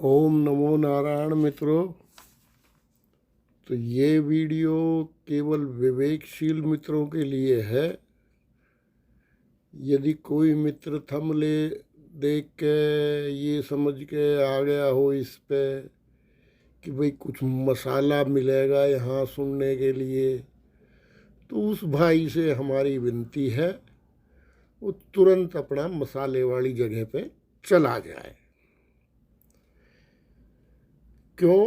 ओम नमो नारायण मित्रों। तो ये वीडियो केवल विवेकशील मित्रों के लिए है। यदि कोई मित्र थंबनेल देख के ये समझ के आ गया हो इस पे कि भाई कुछ मसाला मिलेगा यहाँ सुनने के लिए, तो उस भाई से हमारी विनती है वो तुरंत अपना मसाले वाली जगह पे चला जाए। क्यों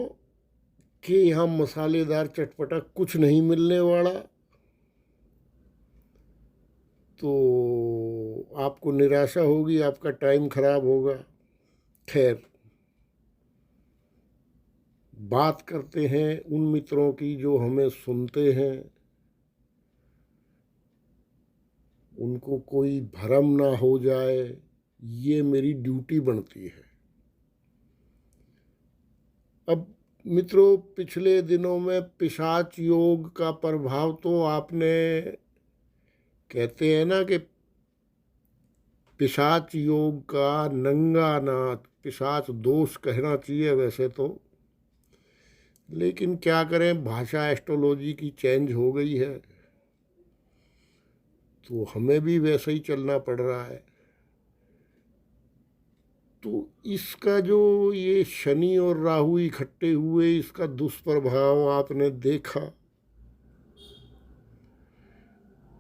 कि यहाँ मसालेदार चटपटा कुछ नहीं मिलने वाला, तो आपको निराशा होगी, आपका टाइम खराब होगा। खैर, बात करते हैं उन मित्रों की जो हमें सुनते हैं, उनको कोई भ्रम ना हो जाए, ये मेरी ड्यूटी बनती है। अब मित्रों, पिछले दिनों में पिशाच योग का प्रभाव तो आपने, कहते हैं ना कि पिशाच योग का नंगा नाच, पिशाच दोष कहना चाहिए वैसे तो, लेकिन क्या करें, भाषा एस्ट्रोलॉजी की चेंज हो गई है तो हमें भी वैसे ही चलना पड़ रहा है। तो इसका जो ये शनि और राहु इकट्ठे हुए, इसका दुष्प्रभाव आपने देखा,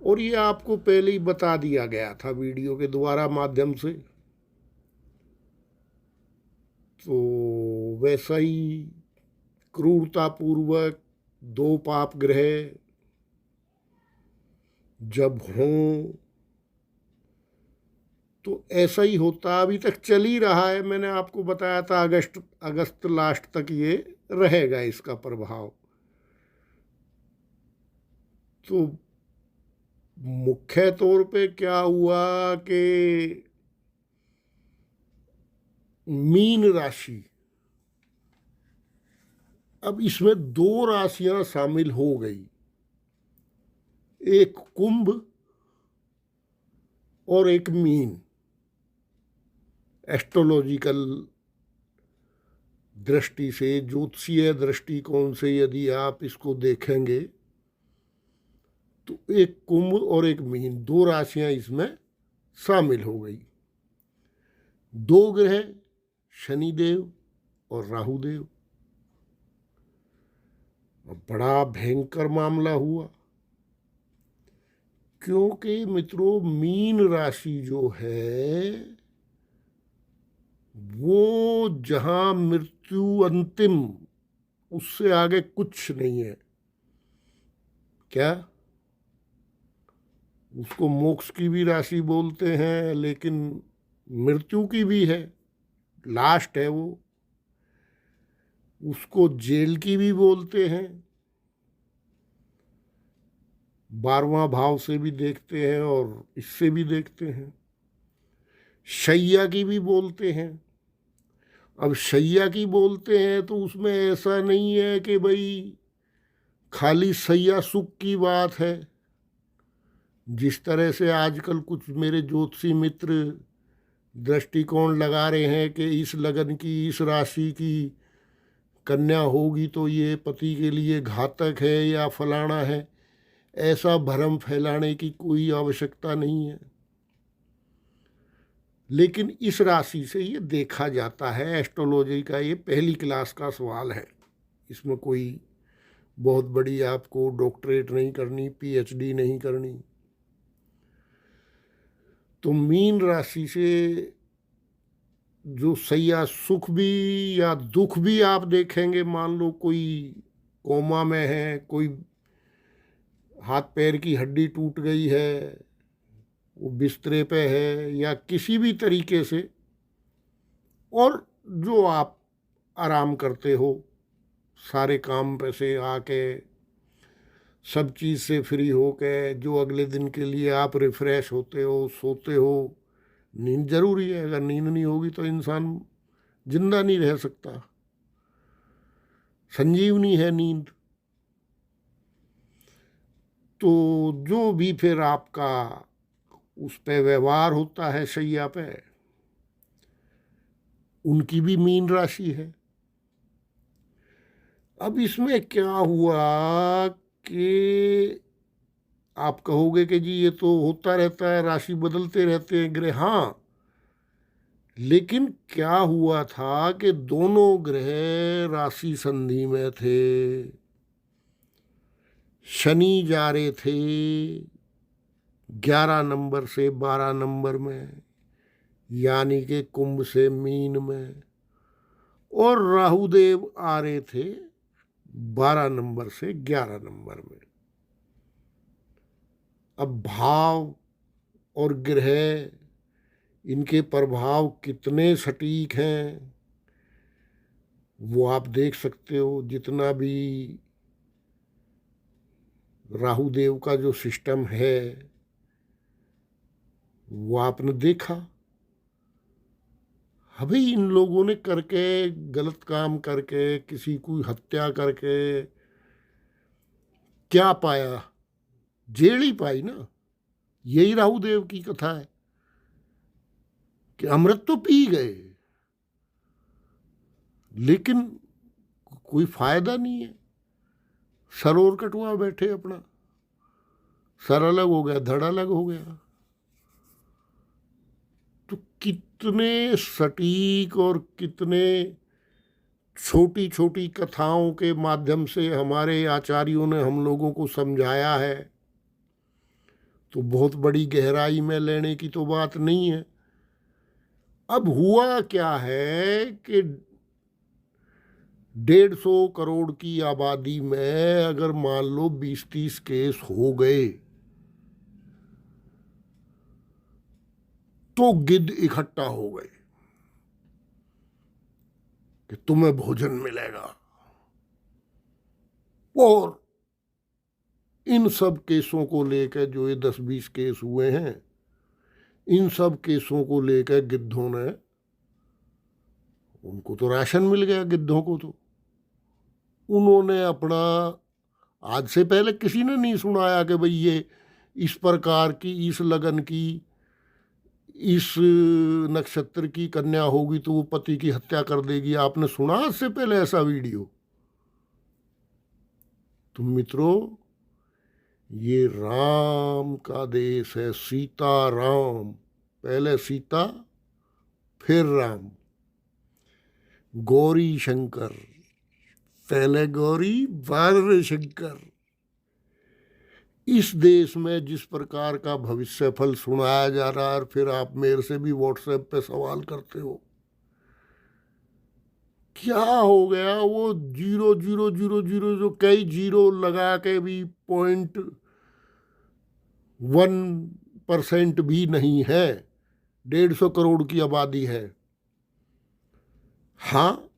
और ये आपको पहले ही बता दिया गया था वीडियो के द्वारा माध्यम से। तो वैसा ही क्रूरतापूर्वक दो पाप ग्रह जब हों तो ऐसा ही होता, अभी तक चल ही रहा है। मैंने आपको बताया था अगस्त लास्ट तक ये रहेगा इसका प्रभाव। तो मुख्य तौर पे क्या हुआ कि मीन राशि, अब इसमें दो राशियां शामिल हो गई, एक कुंभ और एक मीन। एस्ट्रोलॉजिकल दृष्टि से, ज्योतिषीय दृष्टिकोण से यदि आप इसको देखेंगे तो एक कुंभ और एक मीन, दो राशियां इसमें शामिल हो गई। दो ग्रह, शनिदेव और राहुदेव। बड़ा भयंकर मामला हुआ, क्योंकि मित्रों मीन राशि जो है वो जहां मृत्यु अंतिम, उससे आगे कुछ नहीं है। क्या उसको मोक्ष की भी राशि बोलते हैं, लेकिन मृत्यु की भी है, लास्ट है वो। उसको जेल की भी बोलते हैं, 12वां भाव से भी देखते हैं और इससे भी देखते हैं। शैया की भी बोलते हैं। अब शैया की बोलते हैं तो उसमें ऐसा नहीं है कि भाई खाली शैया सुख की बात है। जिस तरह से आजकल कुछ मेरे ज्योतिषी मित्र दृष्टिकोण लगा रहे हैं कि इस लगन की, इस राशि की कन्या होगी तो ये पति के लिए घातक है या फलाना है, ऐसा भ्रम फैलाने की कोई आवश्यकता नहीं है। लेकिन इस राशि से ये देखा जाता है, एस्ट्रोलॉजी का ये पहली क्लास का सवाल है। इसमें कोई बहुत बड़ी आपको डॉक्टरेट नहीं करनी, पीएचडी नहीं करनी। तो मीन राशि से जो सैया सुख भी या दुख भी आप देखेंगे, मान लो कोई कोमा में है, कोई हाथ पैर की हड्डी टूट गई है, वो बिस्तरे पे है, या किसी भी तरीके से, और जो आप आराम करते हो, सारे काम पे से आके सब चीज़ से फ्री हो के, जो अगले दिन के लिए आप रिफ़्रेश होते हो, सोते हो। नींद ज़रूरी है, अगर नींद नहीं होगी तो इंसान जिंदा नहीं रह सकता। संजीवनी है नींद। तो जो भी फिर आपका उस पे व्यवहार होता है शैया पे, उनकी भी मीन राशि है। अब इसमें क्या हुआ कि आप कहोगे कि जी ये तो होता रहता है, राशि बदलते रहते हैं ग्रह। हाँ, लेकिन क्या हुआ था कि दोनों ग्रह राशि संधि में थे। शनि जा रहे थे 11 नंबर से 12 नंबर में, यानी कि कुंभ से मीन में, और राहुदेव आ रहे थे 12 नंबर से 11 नंबर में। अब भाव और ग्रह, इनके प्रभाव कितने सटीक हैं वो आप देख सकते हो। जितना भी राहुदेव का जो सिस्टम है वो आपने देखा। अभी इन लोगों ने करके, गलत काम करके, किसी की हत्या करके क्या पाया? जेल ही पाई ना। यही राहुदेव की कथा है कि अमृत तो पी गए लेकिन कोई फायदा नहीं है। सर और कटवा बैठे अपना, सर अलग हो गया, धड़ अलग हो गया। तो कितने सटीक और कितने छोटी छोटी कथाओं के माध्यम से हमारे आचार्यों ने हम लोगों को समझाया है। तो बहुत बड़ी गहराई में लेने की तो बात नहीं है। अब हुआ क्या है कि 150 करोड़ की आबादी में अगर मान लो 20-30 केस हो गए तो गिद्ध इकट्ठा हो गए कि तुम्हें भोजन मिलेगा। और इन सब केसों को लेकर, जो ये 10-20 केस हुए हैं, इन सब केसों को लेकर गिद्धों ने, उनको तो राशन मिल गया। गिद्धों को तो उन्होंने अपना, आज से पहले किसी ने नहीं सुनाया कि भाई ये इस प्रकार की, इस लगन की, इस नक्षत्र की कन्या होगी तो वो पति की हत्या कर देगी। आपने सुना आज से पहले ऐसा वीडियो? तो मित्रों, ये राम का देश है, सीता राम। पहले सीता फिर राम। गौरी शंकर, पहले गौरी बाद शंकर। इस देश में जिस प्रकार का भविष्य फल सुनाया जा रहा है, और फिर आप मेरे से भी व्हाट्सएप पे सवाल करते हो क्या हो गया। वो 0.000 जो कई जीरो लगा के भी 0.1% भी नहीं है। 150 करोड़ की आबादी है। हाँ,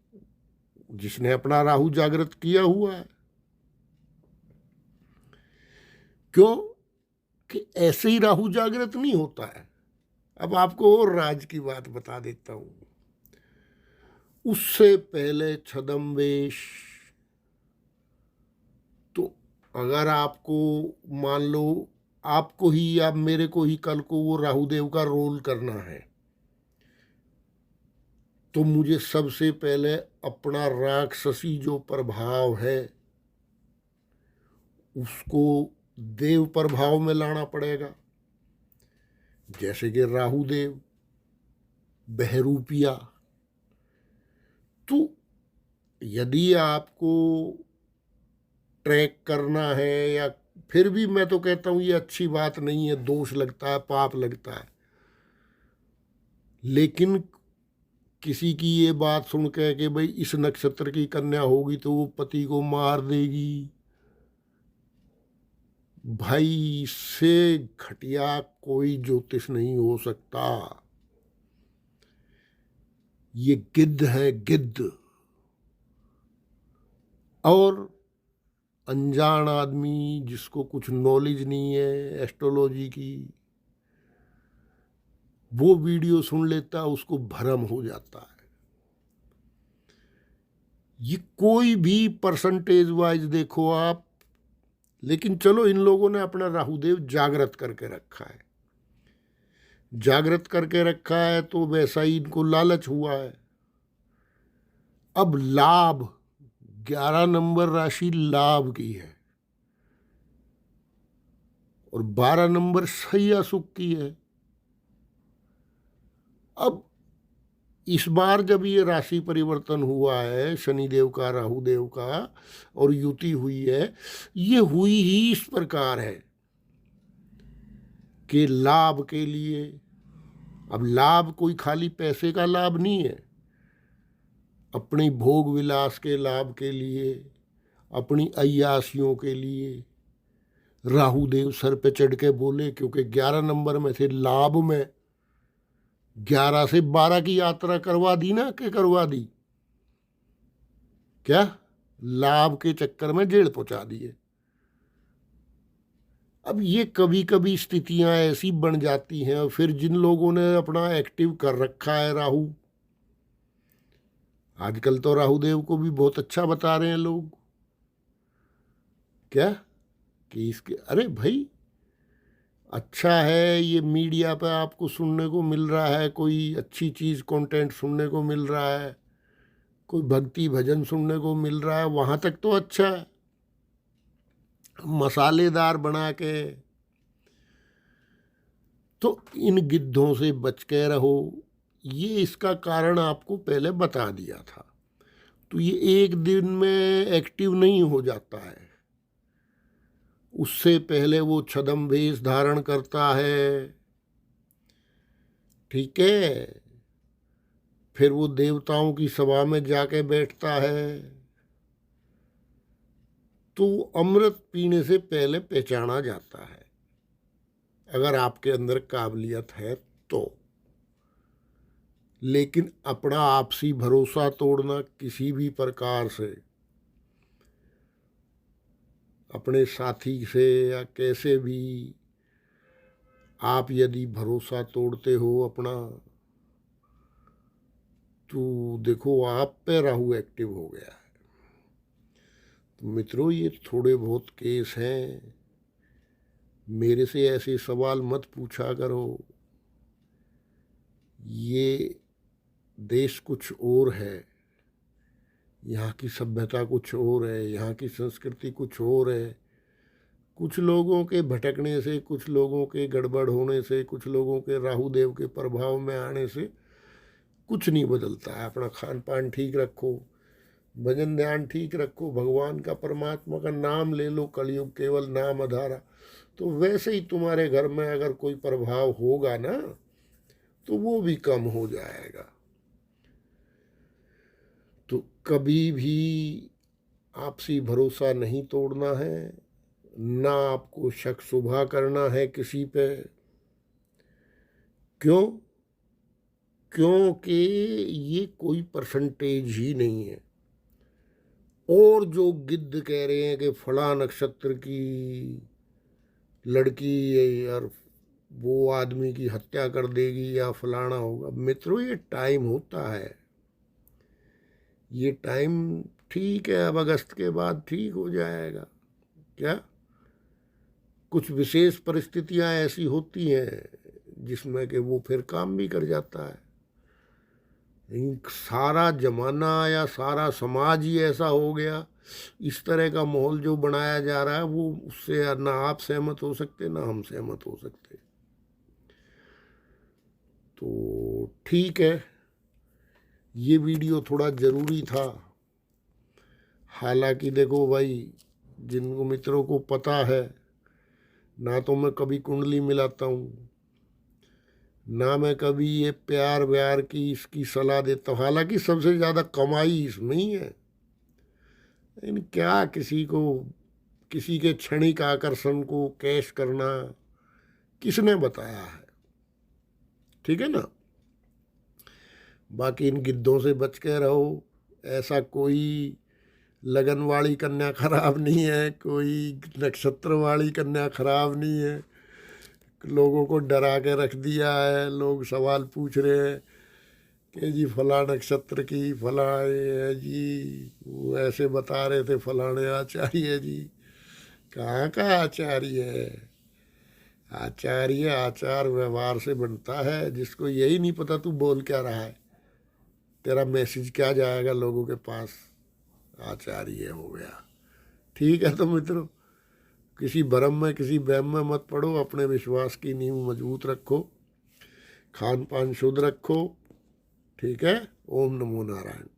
जिसने अपना राहु जागृत किया हुआ है। क्यों कि ऐसे ही राहु जागृत नहीं होता है। अब आपको और राज की बात बता देता हूं। उससे पहले छद्मवेश, तो अगर आपको मान लो आपको ही या मेरे को ही कल को वो राहुदेव का रोल करना है, तो मुझे सबसे पहले अपना राक्षसी जो प्रभाव है उसको देव प्रभाव में लाना पड़ेगा। जैसे कि राहुदेव बहरूपिया। तो यदि आपको ट्रैक करना है, या फिर भी मैं तो कहता हूँ ये अच्छी बात नहीं है, दोष लगता है, पाप लगता है। लेकिन किसी की ये बात सुन के कि भाई इस नक्षत्र की कन्या होगी तो वो पति को मार देगी, भाई इससे घटिया कोई ज्योतिष नहीं हो सकता। ये गिद्ध है, गिद्ध। और अनजान आदमी जिसको कुछ नॉलेज नहीं है एस्ट्रोलॉजी की, वो वीडियो सुन लेता, उसको भ्रम हो जाता है। ये कोई भी परसेंटेज वाइज देखो आप, लेकिन चलो इन लोगों ने अपना राहुदेव जागृत करके रखा है। जागृत करके रखा है तो वैसा ही इनको लालच हुआ है। अब लाभ, 11 नंबर राशि लाभ की है और 12 नंबर सैया सुख की है। अब इस बार जब ये राशि परिवर्तन हुआ है, शनिदेव का राहु देव का, और युति हुई है, ये हुई ही इस प्रकार है कि लाभ के लिए। अब लाभ कोई खाली पैसे का लाभ नहीं है, अपनी भोग विलास के लाभ के लिए, अपनी अय्यासियों के लिए राहु देव सर पे चढ़ के बोले, क्योंकि 11 नंबर में थे, लाभ में 11 से 12 की यात्रा करवा दी ना, कि करवा दी क्या, लाभ के चक्कर में जेल पहुंचा दिए। अब ये कभी कभी स्थितियां ऐसी बन जाती हैं, और फिर जिन लोगों ने अपना एक्टिव कर रखा है राहु, आजकल तो राहु देव को भी बहुत अच्छा बता रहे हैं लोग, क्या कि इसके, अरे भाई अच्छा है, ये मीडिया पे आपको सुनने को मिल रहा है, कोई अच्छी चीज़ कंटेंट सुनने को मिल रहा है, कोई भक्ति भजन सुनने को मिल रहा है, वहाँ तक तो अच्छा है। मसालेदार बना के, तो इन गिद्धों से बच के रहो, ये इसका कारण आपको पहले बता दिया था। तो ये एक दिन में एक्टिव नहीं हो जाता है, उससे पहले वो छद्म वेश धारण करता है, ठीक है, फिर वो देवताओं की सभा में जाके बैठता है, तो अमृत पीने से पहले पहचाना जाता है, अगर आपके अंदर काबिलियत है तो। लेकिन अपना आपसी भरोसा तोड़ना किसी भी प्रकार से, अपने साथी से या कैसे भी, आप यदि भरोसा तोड़ते हो अपना, तो देखो आप पे राहु एक्टिव हो गया है। तो मित्रों, ये थोड़े बहुत केस हैं, मेरे से ऐसे सवाल मत पूछा करो। ये देश कुछ और है, यहाँ की सभ्यता कुछ और है, यहाँ की संस्कृति कुछ और है। कुछ लोगों के भटकने से, कुछ लोगों के गड़बड़ होने से, कुछ लोगों के राहु देव के प्रभाव में आने से कुछ नहीं बदलता है। अपना खान पान ठीक रखो, भजन ध्यान ठीक रखो, भगवान का परमात्मा का नाम ले लो, कलयुग केवल नाम आधारा। तो वैसे ही तुम्हारे घर में अगर कोई प्रभाव होगा ना, तो वो भी कम हो जाएगा। तो कभी भी आपसी भरोसा नहीं तोड़ना है, ना आपको शक शुबा करना है किसी पे। क्यों? क्योंकि ये कोई परसेंटेज ही नहीं है। और जो गिद्ध कह रहे हैं कि फला नक्षत्र की लड़की और वो आदमी की हत्या कर देगी या फलाना होगा, मित्रों ये टाइम होता है, ये टाइम ठीक है, अब अगस्त के बाद ठीक हो जाएगा। क्या कुछ विशेष परिस्थितियां ऐसी होती हैं जिसमें कि वो फिर काम भी कर जाता है। सारा जमाना या सारा समाज ही ऐसा हो गया, इस तरह का माहौल जो बनाया जा रहा है, वो उससे ना आप सहमत हो सकते ना हम सहमत हो सकते। तो ठीक है, ये वीडियो थोड़ा ज़रूरी था। हालांकि देखो भाई, जिनको मित्रों को पता है, ना तो मैं कभी कुंडली मिलाता हूँ, ना मैं कभी ये प्यार व्यार की इसकी सलाह देता हूँ। हालांकि सबसे ज़्यादा कमाई इसमें ही है, लेकिन क्या किसी को, किसी के क्षणिक आकर्षण को कैश करना किसने बताया है, ठीक है ना। बाकी इन गिद्धों से बच के रहो। ऐसा कोई लगन वाली कन्या खराब नहीं है, कोई नक्षत्र वाली कन्या खराब नहीं है। लोगों को डरा के रख दिया है, लोग सवाल पूछ रहे हैं कि जी फला नक्षत्र की फला ये है जी, वो ऐसे बता रहे थे फलाने आचार्य जी। कहाँ का आचार्य है? आचार्य आचार व्यवहार से बनता है। जिसको यही नहीं पता तू बोल क्या रहा है, तेरा मैसेज क्या जाएगा लोगों के पास, आचार्य हो गया। ठीक है, तो मित्रों किसी भरम में किसी वहम में मत पड़ो, अपने विश्वास की नींव मजबूत रखो, खान पान शुद्ध रखो। ठीक है। ओम नमो नारायण।